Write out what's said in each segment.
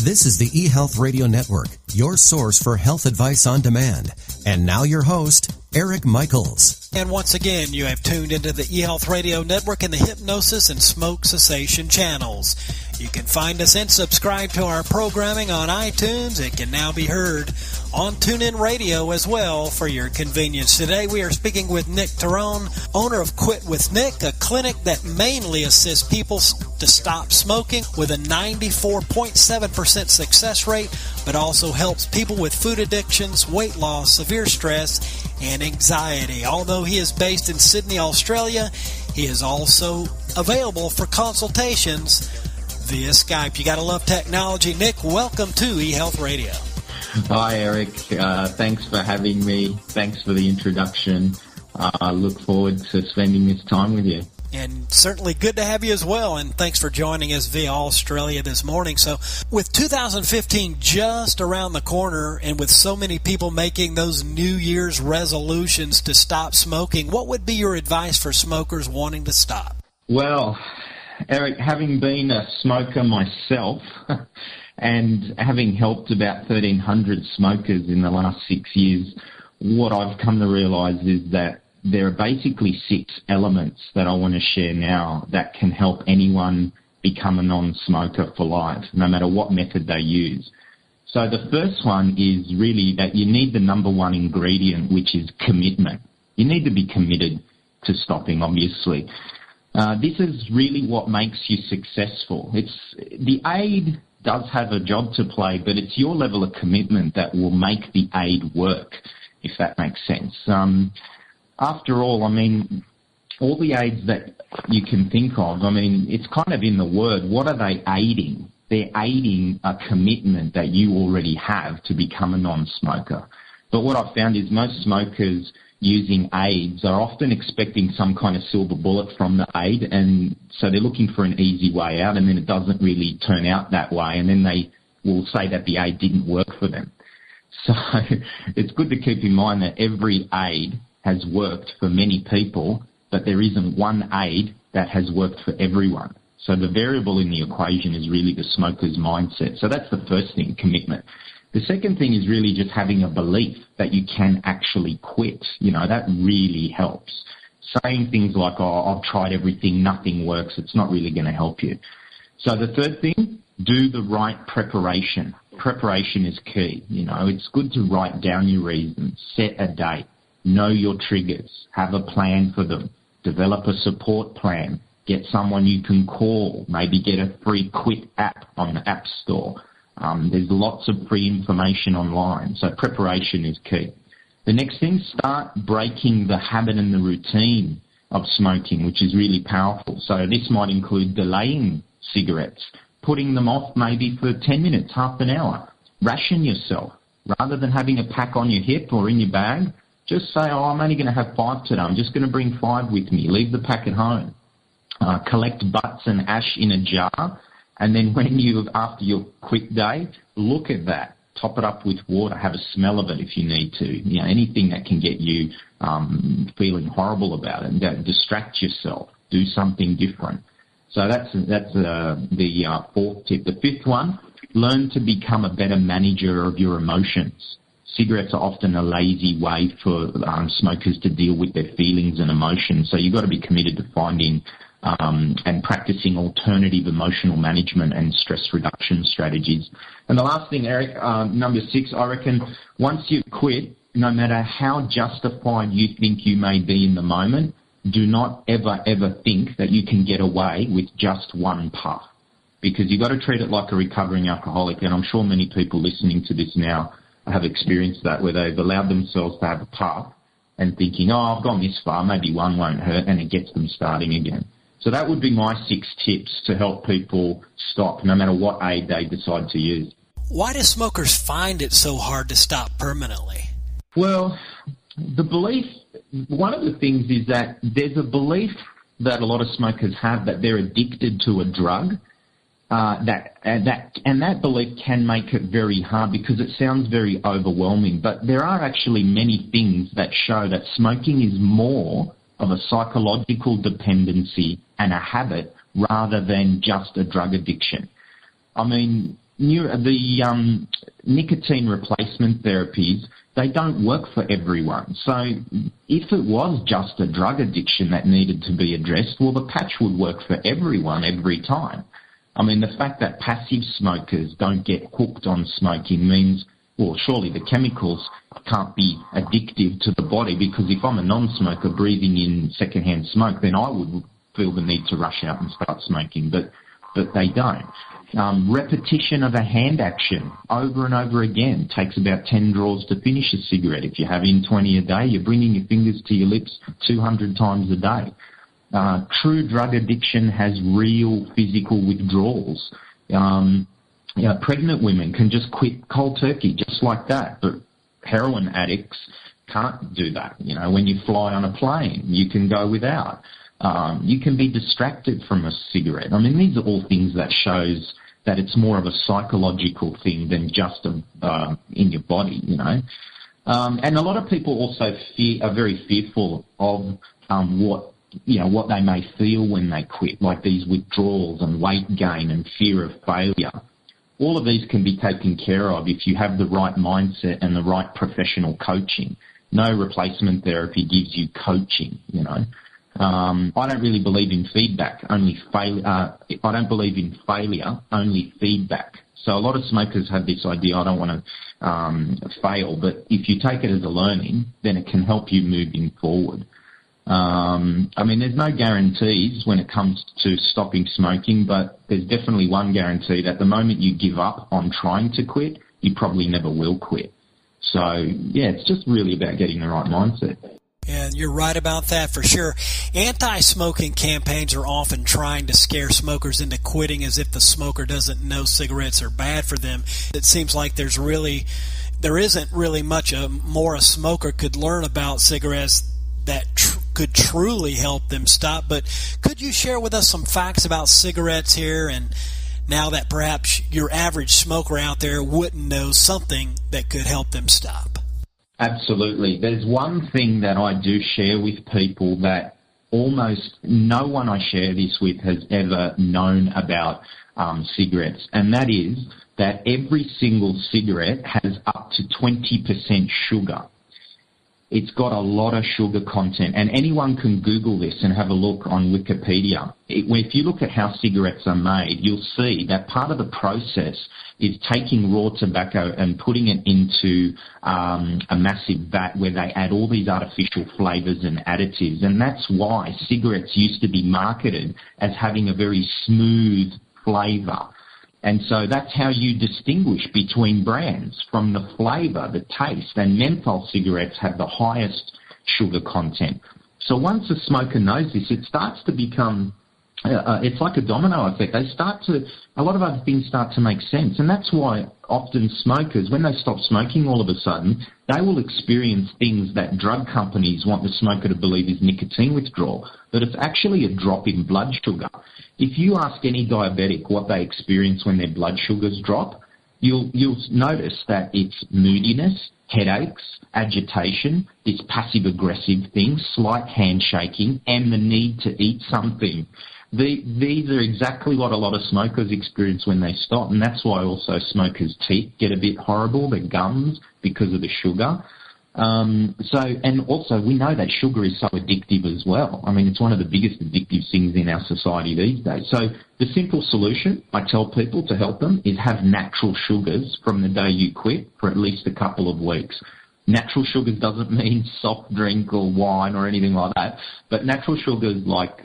This is the eHealth Radio Network, your source for health advice on demand. And now your host, Eric Michaels. And once again, you have tuned into the eHealth Radio Network and the Hypnosis and Smoke Cessation channels. You can find us and subscribe to our programming on iTunes. It can now be heard on TuneIn Radio as well for your convenience. Today we are speaking with Nectar, owner of QuitWithNick, a clinic that mainly assists people to stop smoking with a 94.7% success rate, but also helps people with food addictions, weight loss, severe stress, and anxiety. Although he is based in Sydney, Australia, he is also available for consultations via Skype. You gotta love technology. Nick, welcome to eHealth Radio. Hi, Eric. Thanks for having me. Thanks for the introduction. I look forward to spending this time with you. And certainly good to have you as well, and thanks for joining us via Australia this morning. So with 2015 just around the corner, and with so many people making those New Year's resolutions to stop smoking, what would be your advice for smokers wanting to stop? Well, Eric, having been a smoker myself and having helped about 1,300 smokers in the last 6 years, what I've come to realise is that there are basically 6 elements that I want to share now that can help anyone become a non-smoker for life, no matter what method they use. So the first one is really that you need the number one ingredient, which is commitment. You need to be committed to stopping, obviously. This is really what makes you successful. The aid does have a job to play, but it's your level of commitment that will make the aid work, if that makes sense. After all, I mean, all the aids that you can think of, I mean, it's kind of in the word. What are they aiding? They're aiding a commitment that you already have to become a non-smoker. But what I've found is most smokers using aids are often expecting some kind of silver bullet from the aid, and so they're looking for an easy way out, and then it doesn't really turn out that way, and then they will say that the aid didn't work for them. So it's good to keep in mind that every aid has worked for many people, but there isn't one aid that has worked for everyone. So the variable in the equation is really the smoker's mindset. So that's the first thing, commitment. The second thing is really just having a belief that you can actually quit. You know, that really helps. Saying things like, oh, I've tried everything, nothing works, it's not really going to help you. So the third thing, do the right preparation. Preparation is key. You know, it's good to write down your reasons, set a date, know your triggers, have a plan for them, develop a support plan, get someone you can call, maybe get a free Quit app on the App Store. There's lots of free information online, so preparation is key. The next thing, start breaking the habit and the routine of smoking, which is really powerful. So this might include delaying cigarettes, putting them off maybe for 10 minutes, half an hour. Ration yourself. Rather than having a pack on your hip or in your bag, just say, oh, I'm only going to have 5 today. I'm just going to bring 5 with me. Leave the pack at home. Collect butts and ash in a jar. And then after your quit day, look at that. Top it up with water. Have a smell of it if you need to. You know, anything that can get you feeling horrible about it. And distract yourself. Do something different. So that's the fourth tip. The fifth one, learn to become a better manager of your emotions. Cigarettes are often a lazy way for smokers to deal with their feelings and emotions. So you've got to be committed to finding and practicing alternative emotional management and stress reduction strategies. And the last thing, Eric, number 6, I reckon once you've quit, no matter how justified you think you may be in the moment, do not ever think that you can get away with just one puff, because you've got to treat it like a recovering alcoholic. And I'm sure many people listening to this now have experienced that, where they've allowed themselves to have a puff and thinking, oh, I've gone this far, maybe one won't hurt, and it gets them starting again. So that would be my 6 tips to help people stop, no matter what aid they decide to use. Why do smokers find it so hard to stop permanently? Well, the belief, one of the things is that there's a belief that a lot of smokers have that they're addicted to a drug, and that belief can make it very hard because it sounds very overwhelming. But there are actually many things that show that smoking is more of a psychological dependency and a habit rather than just a drug addiction. I mean, nicotine replacement therapies, they don't work for everyone. So if it was just a drug addiction that needed to be addressed, well, the patch would work for everyone every time. I mean, the fact that passive smokers don't get hooked on smoking means, well, surely the chemicals can't be addictive to the body, because if I'm a non-smoker breathing in secondhand smoke, then I would feel the need to rush out and start smoking, but they don't. Repetition of a hand action over and over again takes about 10 draws to finish a cigarette. If you're having 20 a day, you're bringing your fingers to your lips 200 times a day. True drug addiction has real physical withdrawals. Pregnant women can just quit cold turkey just like that, but heroin addicts can't do that. When you fly on a plane, you can go without. You can be distracted from a cigarette. I mean, these are all things that shows that it's more of a psychological thing than just in your body, And a lot of people also are very fearful of what they may feel when they quit, like these withdrawals and weight gain and fear of failure. All of these can be taken care of if you have the right mindset and the right professional coaching. No replacement therapy gives you coaching, I don't really believe in feedback, only failure. I don't believe in failure, only feedback. So a lot of smokers have this idea, I don't want to fail, but if you take it as a learning, then it can help you moving forward. There's no guarantees when it comes to stopping smoking, but there's definitely one guarantee, that the moment you give up on trying to quit, you probably never will quit. So, yeah, it's just really about getting the right mindset. And you're right about that for sure. Anti-smoking campaigns are often trying to scare smokers into quitting as if the smoker doesn't know cigarettes are bad for them. It seems like there isn't really much more a smoker could learn about cigarettes that could truly help them stop. But could you share with us some facts about cigarettes here, and now that perhaps your average smoker out there wouldn't know something that could help them stop? Absolutely. There's one thing that I do share with people that almost no one I share this with has ever known about cigarettes, and that is that every single cigarette has up to 20% sugar. It's got a lot of sugar content, and anyone can Google this and have a look on Wikipedia. If you look at how cigarettes are made, you'll see that part of the process is taking raw tobacco and putting it into a massive vat where they add all these artificial flavours and additives, and that's why cigarettes used to be marketed as having a very smooth flavour. And so that's how you distinguish between brands, from the flavour, the taste, and menthol cigarettes have the highest sugar content. So once a smoker knows this, it starts to become, it's like a domino effect. A lot of other things start to make sense. And that's why often smokers, when they stop smoking all of a sudden, they will experience things that drug companies want the smoker to believe is nicotine withdrawal, but it's actually a drop in blood sugar. If you ask any diabetic what they experience when their blood sugars drop, you'll notice that it's moodiness, headaches, agitation, this passive-aggressive thing, slight handshaking, and the need to eat something. These are exactly what a lot of smokers experience when they stop, and that's why also smokers' teeth get a bit horrible, their gums, because of the sugar. And also we know that sugar is so addictive as well. I mean, it's one of the biggest addictive things in our society these days. So the simple solution I tell people to help them is have natural sugars from the day you quit for at least a couple of weeks. Natural sugars doesn't mean soft drink or wine or anything like that, but natural sugars like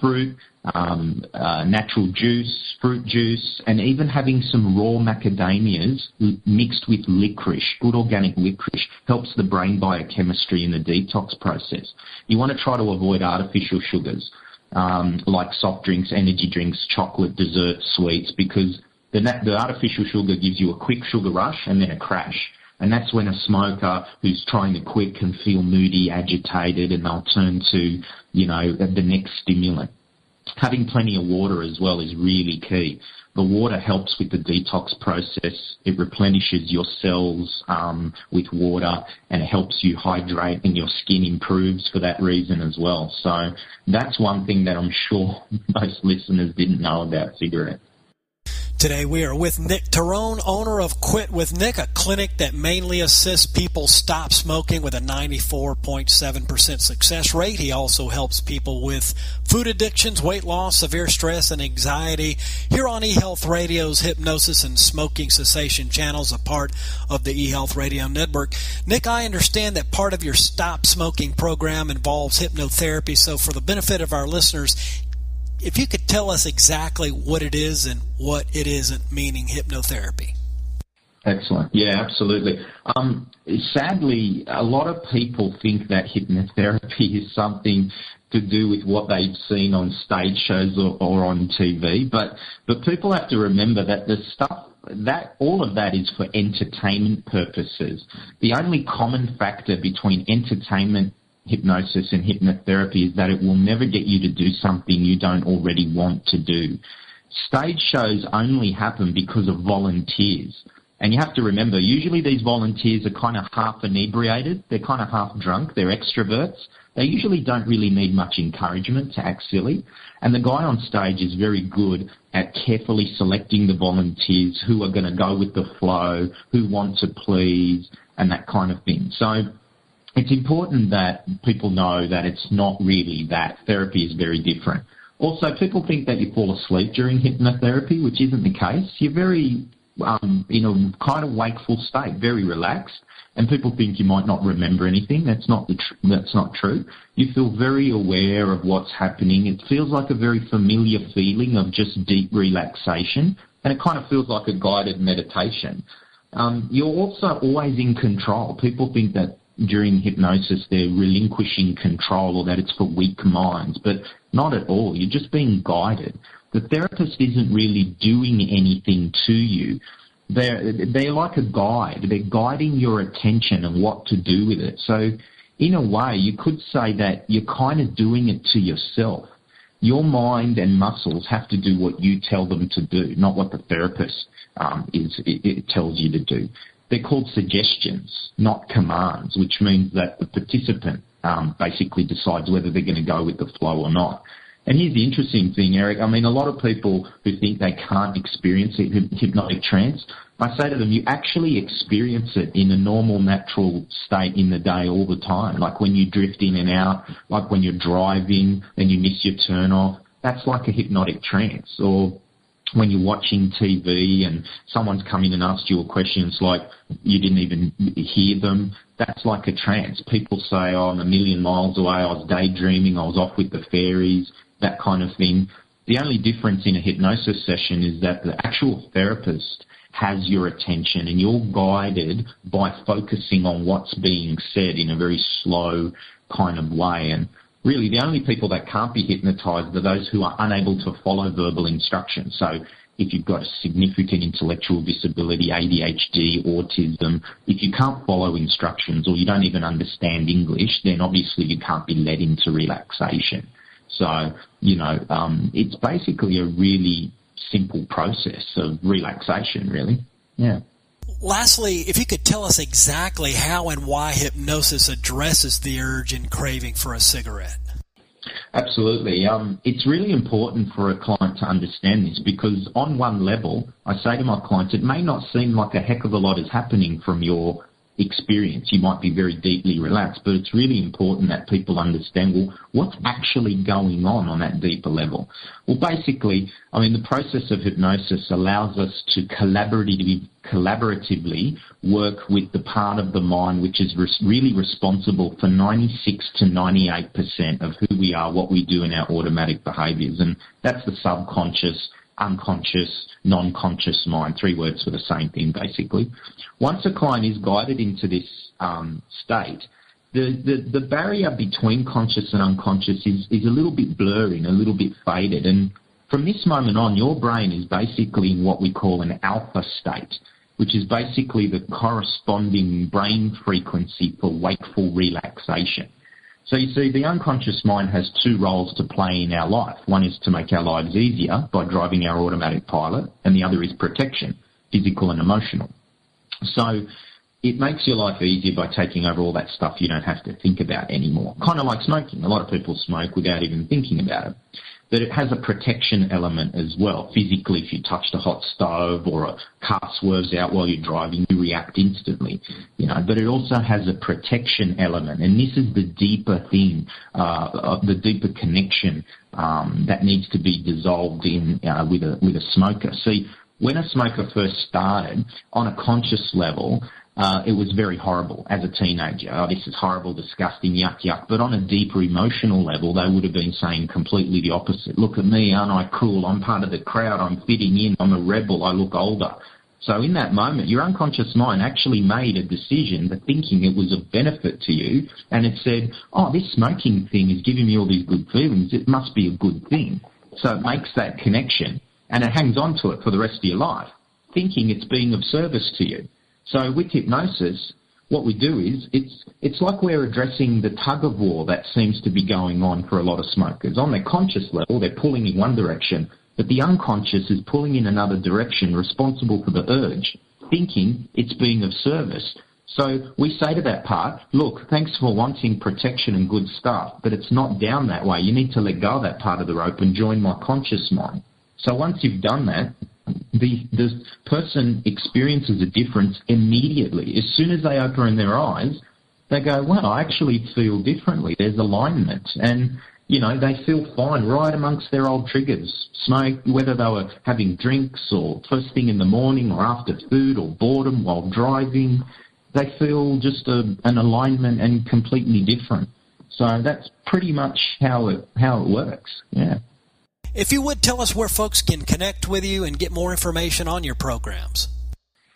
fruit, natural juice, fruit juice, and even having some raw macadamias mixed with licorice, good organic licorice, helps the brain biochemistry in the detox process. You want to try to avoid artificial sugars like soft drinks, energy drinks, chocolate, dessert, sweets, because the artificial sugar gives you a quick sugar rush and then a crash. And that's when a smoker who's trying to quit can feel moody, agitated, and they'll turn to, the next stimulant. Having plenty of water as well is really key. The water helps with the detox process. It replenishes your cells with water, and it helps you hydrate, and your skin improves for that reason as well. So that's one thing that I'm sure most listeners didn't know about cigarettes. Today we are with Nick Terone, owner of QuitWithNick, a clinic that mainly assists people stop smoking with a 94.7% success rate. He also helps people with food addictions, weight loss, severe stress, and anxiety. Here on eHealth Radio's Hypnosis and Smoking Cessation channels, a part of the eHealth Radio Network. Nick, I understand that part of your stop smoking program involves hypnotherapy, so for the benefit of our listeners, if you could tell us exactly what it is and what it isn't, meaning hypnotherapy. Excellent. Yeah, absolutely. Sadly, a lot of people think that hypnotherapy is something to do with what they've seen on stage shows or on TV, but people have to remember that the stuff that all of that is for entertainment purposes. The only common factor between entertainment hypnosis and hypnotherapy is that it will never get you to do something you don't already want to do. Stage shows only happen because of volunteers. And you have to remember, usually these volunteers are kind of half inebriated, they're kind of half drunk, they're extroverts. They usually don't really need much encouragement to act silly. And the guy on stage is very good at carefully selecting the volunteers who are going to go with the flow, who want to please, and that kind of thing. So it's important that people know that it's not really that. Therapy is very different. Also, people think that you fall asleep during hypnotherapy, which isn't the case. You're very in a kind of wakeful state, very relaxed, and people think you might not remember anything. That's not true. You feel very aware of what's happening. It feels like a very familiar feeling of just deep relaxation, and it kind of feels like a guided meditation. You're also always in control. People think that during hypnosis they're relinquishing control or that it's for weak minds, but not at all. You're just being guided. The therapist isn't really doing anything to you. They're like a guide. They're guiding your attention and what to do with it. So in a way, you could say that you're kind of doing it to yourself. Your mind and muscles have to do what you tell them to do, not what the therapist it tells you to do. They're called suggestions, not commands, which means that the participant basically decides whether they're going to go with the flow or not. And here's the interesting thing, Eric. I mean, a lot of people who think they can't experience a hypnotic trance, I say to them, you actually experience it in a normal, natural state in the day all the time. Like when you drift in and out, like when you're driving and you miss your turn off. That's like a hypnotic trance. Or when you're watching TV and someone's come in and asked you a question, it's like you didn't even hear them. That's like a trance. People say, oh, I'm a million miles away, I was daydreaming, I was off with the fairies, that kind of thing. The only difference in a hypnosis session is that the actual therapist has your attention and you're guided by focusing on what's being said in a very slow kind of way. And really, the only people that can't be hypnotized are those who are unable to follow verbal instructions. So if you've got a significant intellectual disability, ADHD, autism, if you can't follow instructions or you don't even understand English, then obviously you can't be led into relaxation. So, it's basically a really simple process of relaxation, really. Yeah. Lastly, if you could tell us exactly how and why hypnosis addresses the urge and craving for a cigarette. Absolutely. It's really important for a client to understand this because on one level, I say to my clients, it may not seem like a heck of a lot is happening from your experience. You might be very deeply relaxed, but it's really important that people understand, well, what's actually going on that deeper level? Well, basically, the process of hypnosis allows us to collaboratively work with the part of the mind which is really responsible for 96 to 98% of who we are, what we do in our automatic behaviours, and that's the subconscious, unconscious, non-conscious mind, 3 words for the same thing, basically. Once a client is guided into this state, the barrier between conscious and unconscious is a little bit blurry and a little bit faded. And from this moment on, your brain is basically in what we call an alpha state, which is basically the corresponding brain frequency for wakeful relaxation. So you see, the unconscious mind has 2 roles to play in our life. One is to make our lives easier by driving our automatic pilot, and the other is protection, physical and emotional. So it makes your life easier by taking over all that stuff you don't have to think about anymore. Kind of like smoking. A lot of people smoke without even thinking about it. but it has a protection element as well. Physically, if you touched a hot stove or a car swerves out while you're driving, you react instantly, but it also has a protection element, and this is the deeper thing, the deeper connection that needs to be dissolved in with a smoker. See, when a smoker first started, on a conscious level, it was very horrible as a teenager. Oh, this is horrible, disgusting, yuck, yuck. But on a deeper emotional level, they would have been saying completely the opposite. Look at me, aren't I cool? I'm part of the crowd. I'm fitting in. I'm a rebel. I look older. So in that moment, your unconscious mind actually made a decision, the thinking it was of benefit to you, and it said, oh, this smoking thing is giving me all these good feelings. It must be a good thing. So it makes that connection, and it hangs on to it for the rest of your life, thinking it's being of service to you. So with hypnosis, what we do is it's like we're addressing the tug-of-war that seems to be going on for a lot of smokers. On their conscious level, they're pulling in one direction, but the unconscious is pulling in another direction, responsible for the urge, thinking it's being of service. So we say to that part, look, thanks for wanting protection and good stuff, but it's not down that way. You need to let go of that part of the rope and join my conscious mind. So once you've done that, the person experiences a difference immediately. As soon as they open their eyes, they go, wow, I actually feel differently. There's alignment. And, they feel fine right amongst their old triggers. Smoke, whether they were having drinks or first thing in the morning or after food or boredom while driving, they feel just an alignment and completely different. So that's pretty much how it works, yeah. If you would, tell us where folks can connect with you and get more information on your programs.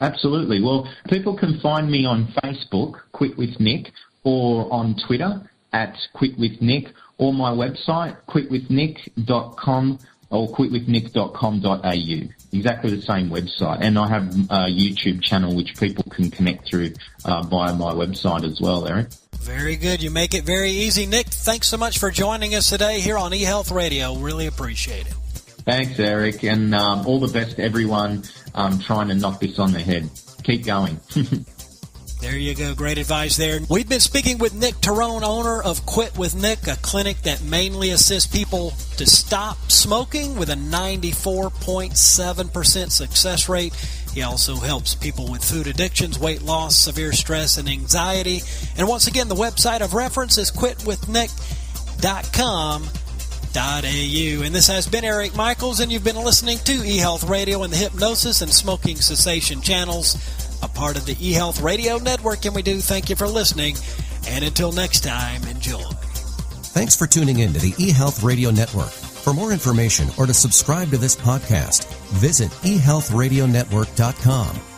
Absolutely. Well, people can find me on Facebook, QuitWithNick, or on Twitter @QuitWithNick, or my website, QuitWithNick.com or QuitWithNick.com.au. Exactly the same website. And I have a YouTube channel which people can connect through via my website as well, Eric. Very good. You make it very easy. Nick, thanks so much for joining us today here on eHealth Radio. Really appreciate it. Thanks, Eric, and all the best to everyone trying to knock this on the head. Keep going. There you go. Great advice there. We've been speaking with Nick Terone, owner of Quit With Nick, a clinic that mainly assists people to stop smoking with a 94.7% success rate. He also helps people with food addictions, weight loss, severe stress, and anxiety. And once again, the website of reference is quitwithnick.com.au. And this has been Eric Michaels, and you've been listening to eHealth Radio and the Hypnosis and Smoking Cessation channels, a part of the eHealth Radio Network. And we do thank you for listening. And until next time, enjoy. Thanks for tuning in to the eHealth Radio Network. For more information or to subscribe to this podcast, visit eHealthRadioNetwork.com.